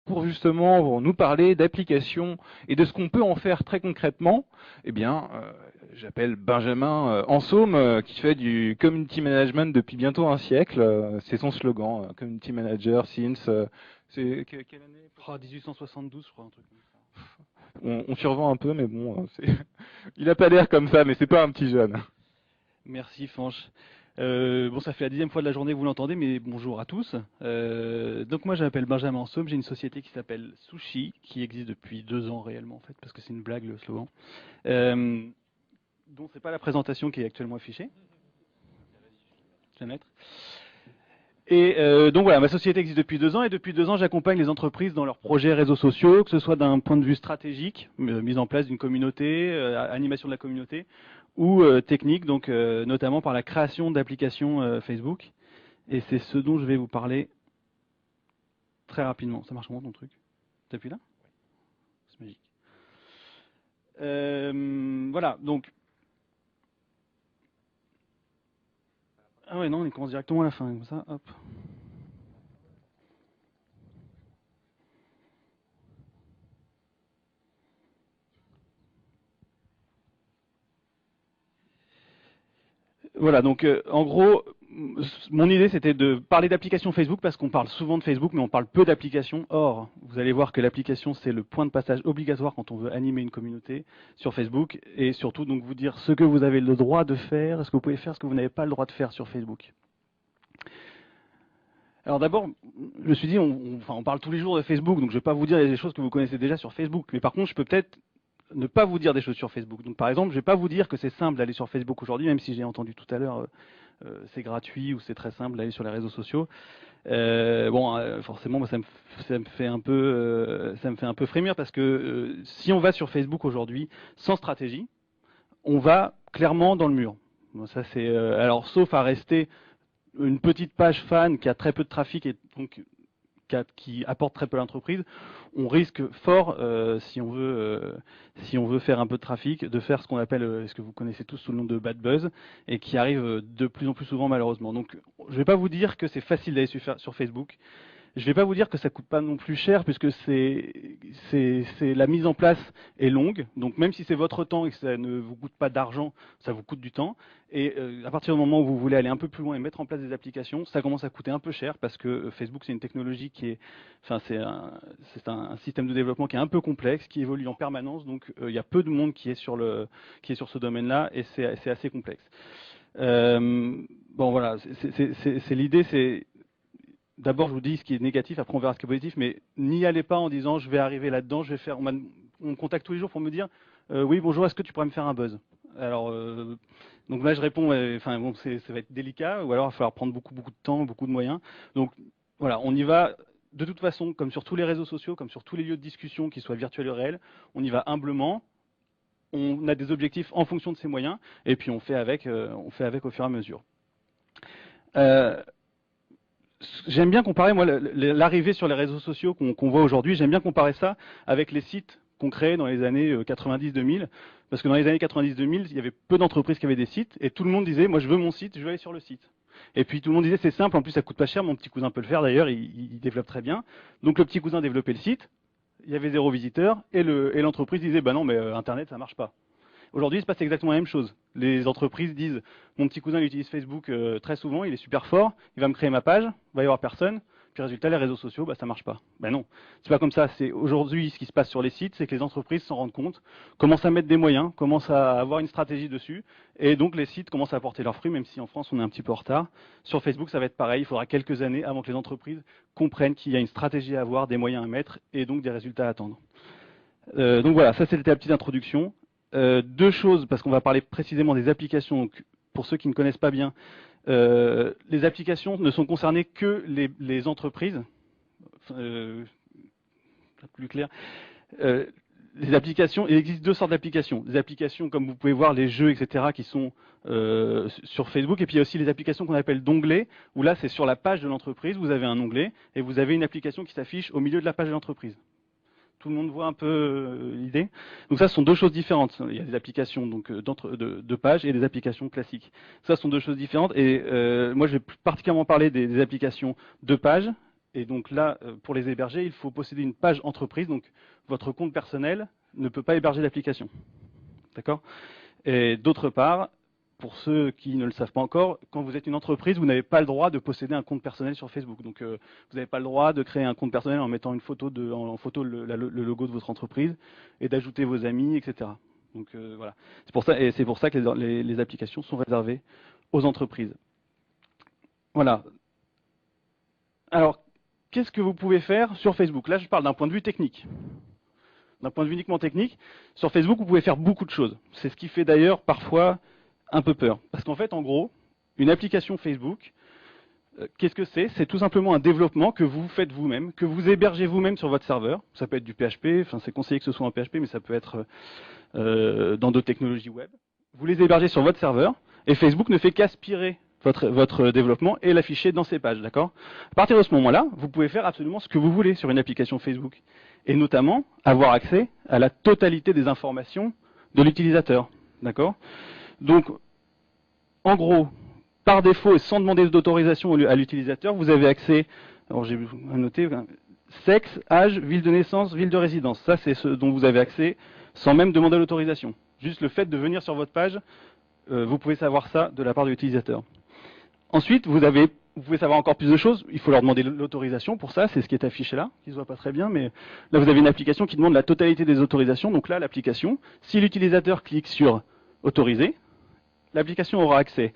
pour justement nous parler d'applications et de ce qu'on peut en faire très concrètement, eh bien, j'appelle Benjamin Ansaume, qui fait du community management depuis bientôt un siècle. C'est son slogan, community manager since. C'est quelle année? 1872, je crois, un truc comme ça. On survend un peu, mais bon, il a pas l'air comme ça, mais c'est pas un petit jeune. Merci, Fanch. Bon, ça fait la 10e fois de la journée que vous l'entendez, mais bonjour à tous. Donc moi, je m'appelle Benjamin Ansaume, j'ai une société qui s'appelle Sushi, qui existe depuis 2 ans réellement, en fait, parce que c'est une blague, le slogan. Donc c'est pas la présentation qui est actuellement affichée. Je vais la mettre. Et donc voilà, ma société existe depuis 2 ans, et depuis 2 ans, j'accompagne les entreprises dans leurs projets réseaux sociaux, que ce soit d'un point de vue stratégique, mise en place d'une communauté, animation de la communauté, ou technique, donc notamment par la création d'applications Facebook. Et c'est ce dont je vais vous parler très rapidement. Ça marche comment ton truc? T'appuies là? C'est magique. Voilà, donc. Ah ouais, non, on commence directement à la fin, comme ça, hop. Voilà, donc en gros, mon idée c'était de parler d'application Facebook parce qu'on parle souvent de Facebook, mais on parle peu d'applications. Or, vous allez voir que l'application c'est le point de passage obligatoire quand on veut animer une communauté sur Facebook, et surtout donc vous dire ce que vous avez le droit de faire, ce que vous pouvez faire, ce que vous n'avez pas le droit de faire sur Facebook. Alors d'abord, je me suis dit, on parle tous les jours de Facebook, donc je ne vais pas vous dire des choses que vous connaissez déjà sur Facebook, mais par contre, je peux peut-être ne pas vous dire des choses sur Facebook. Donc par exemple, je ne vais pas vous dire que c'est simple d'aller sur Facebook aujourd'hui, même si j'ai entendu tout à l'heure c'est gratuit ou c'est très simple d'aller sur les réseaux sociaux. Forcément, moi, ça me fait un peu frémir parce que si on va sur Facebook aujourd'hui sans stratégie, on va clairement dans le mur. Bon, ça c'est alors sauf à rester une petite page fan qui a très peu de trafic et donc qui apporte très peu à l'entreprise, on risque fort, si on veut faire un peu de trafic, de faire ce qu'on appelle, ce que vous connaissez tous sous le nom de bad buzz, et qui arrive de plus en plus souvent malheureusement. Donc, je ne vais pas vous dire que c'est facile d'aller sur Facebook. Je ne vais pas vous dire que ça coûte pas non plus cher, puisque la mise en place est longue. Donc même si c'est votre temps et que ça ne vous coûte pas d'argent, ça vous coûte du temps. Et à partir du moment où vous voulez aller un peu plus loin et mettre en place des applications, ça commence à coûter un peu cher parce que Facebook c'est une technologie qui est, enfin c'est un système de développement qui est un peu complexe, qui évolue en permanence. Donc il y a peu de monde qui est sur ce domaine-là et c'est assez complexe. Bon voilà, c'est l'idée, c'est d'abord, je vous dis ce qui est négatif, après on verra ce qui est positif, mais n'y allez pas en disant je vais arriver là-dedans, je vais faire. On me contacte tous les jours pour me dire oui, bonjour, est-ce que tu pourrais me faire un buzz? Alors, donc là je réponds, enfin bon, ça va être délicat, ou alors il va falloir prendre beaucoup, beaucoup de temps, beaucoup de moyens. Donc voilà, on y va de toute façon, comme sur tous les réseaux sociaux, comme sur tous les lieux de discussion, qu'ils soient virtuels ou réels, on y va humblement. On a des objectifs en fonction de ces moyens, et puis on fait avec au fur et à mesure. J'aime bien comparer, moi, l'arrivée sur les réseaux sociaux qu'on voit aujourd'hui, j'aime bien comparer ça avec les sites qu'on créait dans les années 90-2000, parce que dans les années 90-2000, il y avait peu d'entreprises qui avaient des sites, et tout le monde disait, moi je veux mon site, je veux aller sur le site. Et puis tout le monde disait, c'est simple, en plus ça coûte pas cher, mon petit cousin peut le faire d'ailleurs, il développe très bien. Donc le petit cousin développait le site, il y avait 0 visiteur, et l'entreprise disait, bah non, mais Internet, ça marche pas. Aujourd'hui, il se passe exactement la même chose. Les entreprises disent, mon petit cousin il utilise Facebook très souvent, il est super fort, il va me créer ma page, il va y avoir personne, puis résultat, les réseaux sociaux, bah, ça marche pas. Ben non, c'est pas comme ça. C'est aujourd'hui ce qui se passe sur les sites, c'est que les entreprises s'en rendent compte, commencent à mettre des moyens, commencent à avoir une stratégie dessus, et donc les sites commencent à porter leurs fruits, même si en France on est un petit peu en retard. Sur Facebook, ça va être pareil, il faudra quelques années avant que les entreprises comprennent qu'il y a une stratégie à avoir, des moyens à mettre, et donc des résultats à attendre. Donc voilà, ça c'était la petite introduction. 2 choses, parce qu'on va parler précisément des applications. Donc, pour ceux qui ne connaissent pas bien, les applications ne sont concernées que les entreprises. Plus clair. Les applications, il existe 2 sortes d'applications. Des applications, comme vous pouvez voir, les jeux, etc., qui sont sur Facebook. Et puis il y a aussi les applications qu'on appelle d'onglets, où là, c'est sur la page de l'entreprise, vous avez un onglet, et vous avez une application qui s'affiche au milieu de la page de l'entreprise. Tout le monde voit un peu l'idée. Donc ça, ce sont 2 choses différentes. Il y a des applications donc de pages et des applications classiques. Ça, ce sont 2 choses différentes. Et moi, je vais particulièrement parler des applications de pages Et donc là, pour les héberger, il faut posséder une page entreprise. Donc votre compte personnel ne peut pas héberger l'application. D'accord? Et d'autre part, pour ceux qui ne le savent pas encore, quand vous êtes une entreprise, vous n'avez pas le droit de posséder un compte personnel sur Facebook. Donc vous n'avez pas le droit de créer un compte personnel en mettant une photo en photo le logo de votre entreprise et d'ajouter vos amis, etc. Donc voilà. C'est pour ça que les applications sont réservées aux entreprises. Voilà. Alors, qu'est-ce que vous pouvez faire sur Facebook? Là, je parle d'un point de vue technique. D'un point de vue uniquement technique, sur Facebook, vous pouvez faire beaucoup de choses. C'est ce qui fait d'ailleurs parfois un peu peur. Parce qu'en fait, en gros, une application Facebook, qu'est-ce que c'est? C'est tout simplement un développement que vous faites vous-même, que vous hébergez vous-même sur votre serveur. Ça peut être du PHP, enfin c'est conseillé que ce soit en PHP, mais ça peut être dans d'autres technologies web. Vous les hébergez sur votre serveur, et Facebook ne fait qu'aspirer votre développement et l'afficher dans ses pages, d'accord? À partir de ce moment-là, vous pouvez faire absolument ce que vous voulez sur une application Facebook, et notamment avoir accès à la totalité des informations de l'utilisateur, d'accord? Donc, en gros, par défaut et sans demander d'autorisation à l'utilisateur, vous avez accès, alors j'ai noté, sexe, âge, ville de naissance, ville de résidence. Ça, c'est ce dont vous avez accès sans même demander l'autorisation. Juste le fait de venir sur votre page, vous pouvez savoir ça de la part de l'utilisateur. Ensuite, vous pouvez savoir encore plus de choses. Il faut leur demander l'autorisation pour ça. C'est ce qui est affiché là, qui se voit pas très bien, mais là, vous avez une application qui demande la totalité des autorisations. Donc là, l'application, si l'utilisateur clique sur autoriser, l'application aura accès.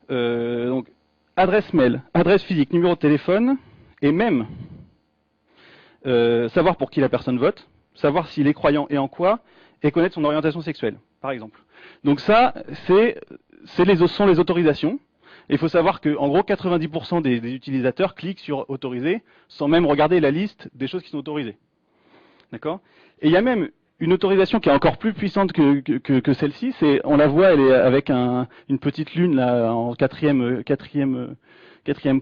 Donc, adresse mail, adresse physique, numéro de téléphone, et même savoir pour qui la personne vote, savoir s'il est croyant et en quoi, et connaître son orientation sexuelle, par exemple. Donc ça, sont les autorisations. Et il faut savoir que, en gros, 90% des utilisateurs cliquent sur autoriser sans même regarder la liste des choses qui sont autorisées. D'accord? Et il y a même une autorisation qui est encore plus puissante que celle-ci. On la voit, elle est avec une petite lune là en quatrième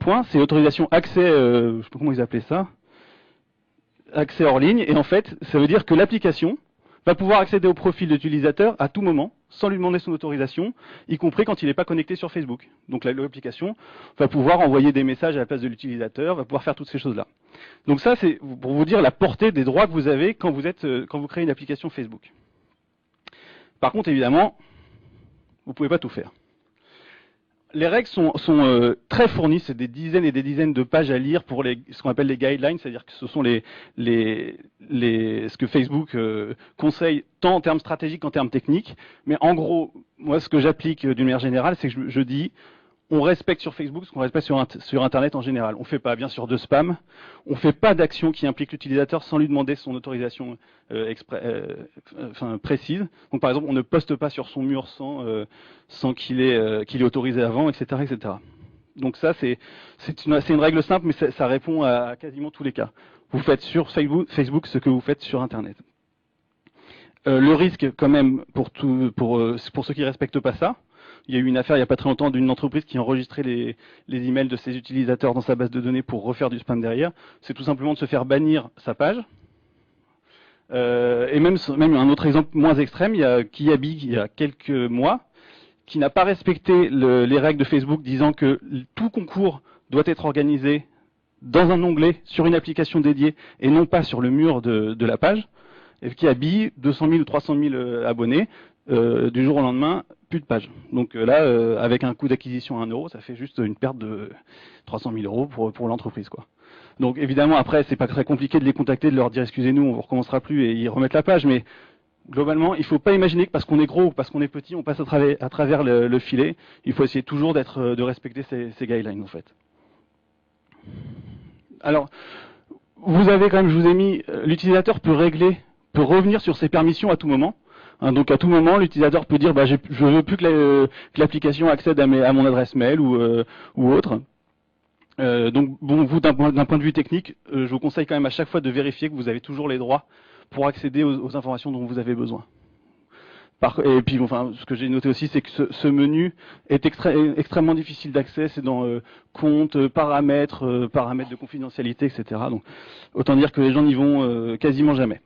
point. C'est autorisation accès, je ne sais pas comment ils appelaient ça, accès hors ligne. Et en fait, ça veut dire que l'application va pouvoir accéder au profil de l'utilisateur à tout moment, sans lui demander son autorisation, y compris quand il n'est pas connecté sur Facebook. Donc l'application va pouvoir envoyer des messages à la place de l'utilisateur, va pouvoir faire toutes ces choses-là. Donc ça, c'est pour vous dire la portée des droits que vous avez quand vous créez une application Facebook. Par contre, évidemment, vous ne pouvez pas tout faire. Les règles sont très fournies, c'est des dizaines et des dizaines de pages à lire pour ce qu'on appelle les guidelines, c'est-à-dire que ce sont ce que Facebook conseille tant en termes stratégiques qu'en termes techniques. Mais en gros, moi ce que j'applique d'une manière générale, c'est que je dis on respecte sur Facebook ce qu'on respecte sur Internet en général. On ne fait pas bien sûr de spam, on ne fait pas d'action qui implique l'utilisateur sans lui demander son autorisation précise. Donc par exemple, on ne poste pas sur son mur sans qu'il ait autorisé avant, etc., etc. Donc ça, c'est une règle simple, mais ça répond à quasiment tous les cas. Vous faites sur Facebook ce que vous faites sur Internet. Le risque, quand même, pour ceux qui ne respectent pas ça, il y a eu une affaire il n'y a pas très longtemps d'une entreprise qui enregistrait les emails de ses utilisateurs dans sa base de données pour refaire du spam derrière. C'est tout simplement de se faire bannir sa page. Et même un autre exemple moins extrême, il y a Kiabi, il y a quelques mois, qui n'a pas respecté les règles de Facebook disant que tout concours doit être organisé dans un onglet sur une application dédiée et non pas sur le mur de la page. Et Kiabi, 200 000 ou 300 000 abonnés, du jour au lendemain, plus de page. Donc là, avec un coût d'acquisition à 1 euro, ça fait juste une perte de 300 000 euros pour l'entreprise, quoi. Donc évidemment, après, c'est pas très compliqué de les contacter, de leur dire excusez-nous, on ne recommencera plus et ils remettent la page. Mais globalement, il ne faut pas imaginer que parce qu'on est gros ou parce qu'on est petit, on passe à travers le filet. Il faut essayer toujours de respecter ces guidelines, en fait. Alors, vous avez quand même, je vous ai mis, l'utilisateur peut revenir sur ses permissions à tout moment. Donc à tout moment, l'utilisateur peut dire je ne veux plus que l'application accède à mon adresse mail ou autre. Donc bon, vous d'un point de vue technique, je vous conseille quand même à chaque fois de vérifier que vous avez toujours les droits pour accéder aux informations dont vous avez besoin. Et puis enfin, ce que j'ai noté aussi, c'est que ce menu est extrêmement difficile d'accès. C'est dans compte, paramètres de confidentialité, etc. Donc autant dire que les gens n'y vont quasiment jamais.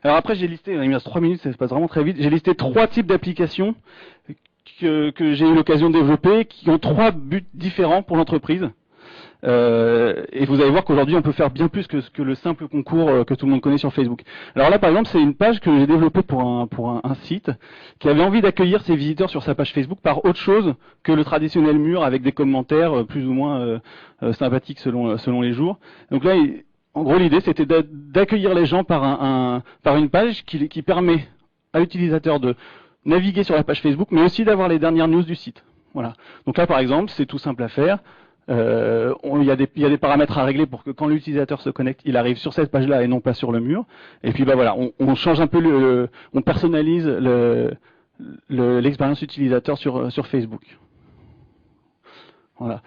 Alors après, j'ai listé, il me reste 3 minutes, ça se passe vraiment très vite, j'ai listé 3 types d'applications que j'ai eu l'occasion de développer, qui ont 3 buts différents pour l'entreprise. Et vous allez voir qu'aujourd'hui, on peut faire bien plus que le simple concours que tout le monde connaît sur Facebook. Alors là, par exemple, c'est une page que j'ai développée pour un site qui avait envie d'accueillir ses visiteurs sur sa page Facebook par autre chose que le traditionnel mur avec des commentaires plus ou moins sympathiques selon les jours. Donc là, en gros, l'idée, c'était d'accueillir les gens par une page qui permet à l'utilisateur de naviguer sur la page Facebook, mais aussi d'avoir les dernières news du site. Voilà. Donc là, par exemple, c'est tout simple à faire. Il y a des paramètres à régler pour que quand l'utilisateur se connecte, il arrive sur cette page-là et non pas sur le mur. Et puis, bah voilà, on change un peu on personnalise l'expérience utilisateur sur Facebook. Voilà.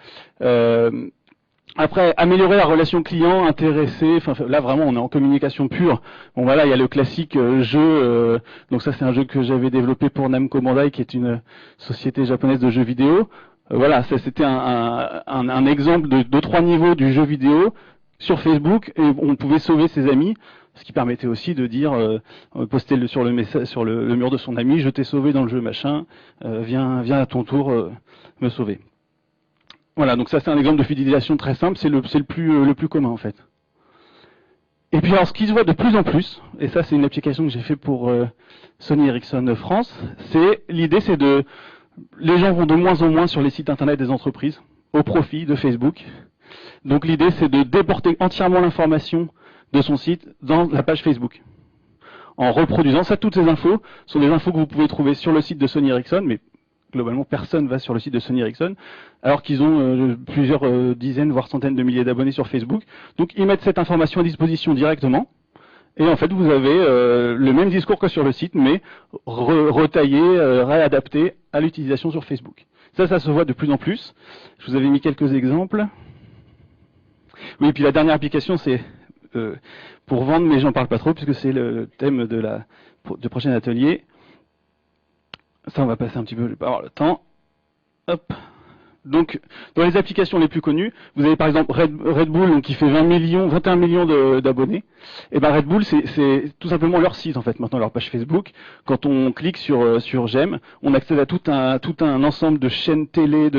Après, améliorer la relation client, intéressé, enfin là vraiment on est en communication pure. Bon voilà, il y a le classique jeu, donc ça c'est un jeu que j'avais développé pour Namco Bandai qui est une société japonaise de jeux vidéo. Voilà, ça c'était un exemple de 3 niveaux du jeu vidéo sur Facebook et on pouvait sauver ses amis, ce qui permettait aussi de dire, poster sur le mur de son ami, je t'ai sauvé dans le jeu machin, viens à ton tour me sauver. Voilà, donc ça c'est un exemple de fidélisation très simple, c'est le plus commun en fait. Et puis alors ce qui se voit de plus en plus, et ça c'est une application que j'ai fait pour Sony Ericsson France, l'idée c'est les gens vont de moins en moins sur les sites internet des entreprises au profit de Facebook. Donc l'idée c'est de déporter entièrement l'information de son site dans la page Facebook. En reproduisant ça, toutes ces infos sont des infos que vous pouvez trouver sur le site de Sony Ericsson, mais globalement, personne va sur le site de Sony Ericsson, alors qu'ils ont plusieurs dizaines, voire centaines de milliers d'abonnés sur Facebook. Donc, ils mettent cette information à disposition directement. Et en fait, vous avez le même discours que sur le site, mais retaillé, réadapté à l'utilisation sur Facebook. Ça se voit de plus en plus. Je vous avais mis quelques exemples. Oui, et puis la dernière application, c'est pour vendre, mais j'en parle pas trop, puisque c'est le thème du prochain atelier. Ça, on va passer un petit peu, je vais pas avoir le temps. Hop. Donc, dans les applications les plus connues, vous avez par exemple Red Bull, donc, qui fait 21 millions d'abonnés. Et ben Red Bull, c'est tout simplement leur site en fait, maintenant leur page Facebook. Quand on clique sur j'aime, on accède à tout un ensemble de chaînes télé,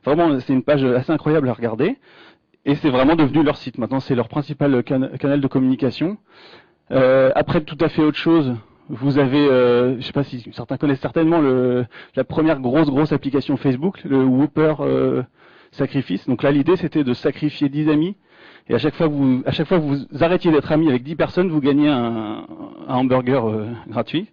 vraiment, c'est une page assez incroyable à regarder. Et c'est vraiment devenu leur site. Maintenant, c'est leur principal canal de communication. Après, tout à fait autre chose. Vous avez, je ne sais pas si certains connaissent certainement la première grosse application Facebook, le Whopper Sacrifice. Donc là, l'idée c'était de sacrifier 10 amis. Et à chaque fois que vous arrêtiez d'être amis avec 10 personnes, vous gagnez un hamburger gratuit.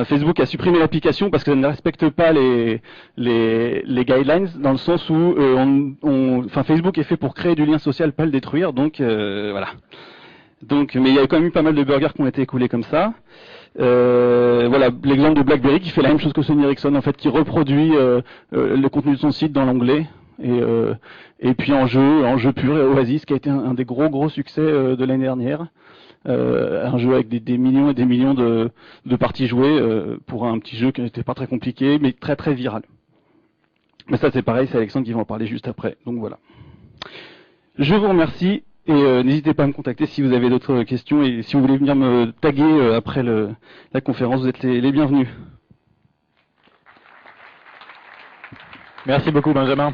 Facebook a supprimé l'application parce que ça ne respecte pas les guidelines, dans le sens où Facebook est fait pour créer du lien social, pas le détruire. Donc voilà. Donc, mais il y a quand même eu pas mal de burgers qui ont été écoulés comme ça. Voilà l'exemple de BlackBerry qui fait la même chose que Sony Ericsson en fait, qui reproduit le contenu de son site dans l'onglet et puis en jeu pur, Oasis qui a été un des gros succès de l'année dernière, un jeu avec des millions et des millions de parties jouées pour un petit jeu qui n'était pas très compliqué mais très viral. Mais ça c'est pareil, c'est Alexandre qui va en parler juste après. Donc voilà. Je vous remercie. Et n'hésitez pas à me contacter si vous avez d'autres questions et si vous voulez venir me taguer après la conférence, vous êtes les bienvenus. Merci beaucoup Benjamin.